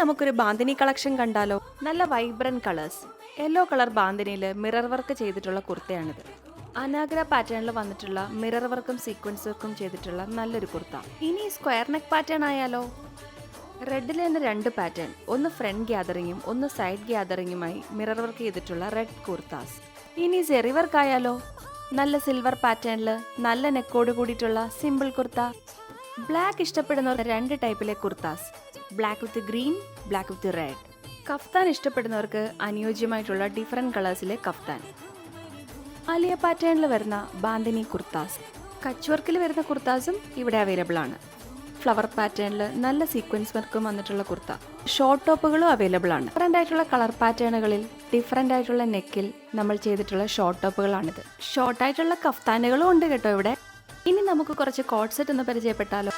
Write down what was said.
നമുക്കൊരു ബാന്തിനി കളക്ഷൻ കണ്ടാലോ? നല്ല വൈബ്രന്റ് കളേഴ്സ്. യെല്ലോ കളർ ബാന്തിനിയിൽ മിറർ വർക്ക് ചെയ്തിട്ടുള്ള കുർത്തയാണിത്. അനാഗ്ര പാറ്റേണിൽ വന്നിട്ടുള്ള മിറർ വർക്കും സീക്വൻസ് വർക്കും ചെയ്തിട്ടുള്ള നല്ലൊരു കുർത്ത. ഇനി സ്ക്വയർ നെക്ക് പാറ്റേൺ ആയാലോ? റെഡിൽ തന്നെ രണ്ട് പാറ്റേൺ, ഒന്ന് ഫ്രണ്ട് ഗ്യാതറിങ്ങും ഒന്ന് സൈഡ് ഗ്യാതറിങ്ങുമായി മിറർ വർക്ക് ചെയ്തിട്ടുള്ള റെഡ് കുർത്താസ്. ഇനി സെറി വർക്ക് ആയാലോ? നല്ല സിൽവർ പാറ്റേണിൽ നല്ല നെക്കോട് കൂടിയിട്ടുള്ള സിമ്പിൾ കുർത്ത. ബ്ലാക്ക് ഇഷ്ടപ്പെടുന്നവർ രണ്ട് ടൈപ്പിലെ kurtas, black with green, black with red. Kaftan ഇഷ്ടപ്പെടുന്നവർക്ക് അനുയോജ്യമായിട്ടുള്ള ഡിഫറെൻറ്റ് കളേഴ്സിലെ കഫ്താൻ. ആലിയ പാറ്റേണിൽ വരുന്ന ബാന്തിനി കുർത്താസ്, കച്ച് വർക്കിൽ വരുന്ന കുർത്താസും ഇവിടെ അവൈലബിൾ ആണ്. ഫ്ലവർ പാറ്റേണിൽ നല്ല സീക്വൻസ് വർക്കും വന്നിട്ടുള്ള കുർത്ത. ഷോർട്ട് ടോപ്പുകളും അവൈലബിൾ ആണ്. ഡിഫറെൻ്റ് ആയിട്ടുള്ള കളർ പാറ്റേണുകളിൽ ഡിഫറെൻ്റ് ആയിട്ടുള്ള നെക്കിൽ നമ്മൾ ചെയ്തിട്ടുള്ള ഷോർട്ട് ടോപ്പുകളാണിത്. ഷോർട്ടായിട്ടുള്ള കഫ്താനുകളും ഉണ്ട് കേട്ടോ ഇവിടെ. ഇനി നമുക്ക് കുറച്ച് കോട്ട് സെറ്റ് ഒന്ന് പരിചയപ്പെട്ടാലോ?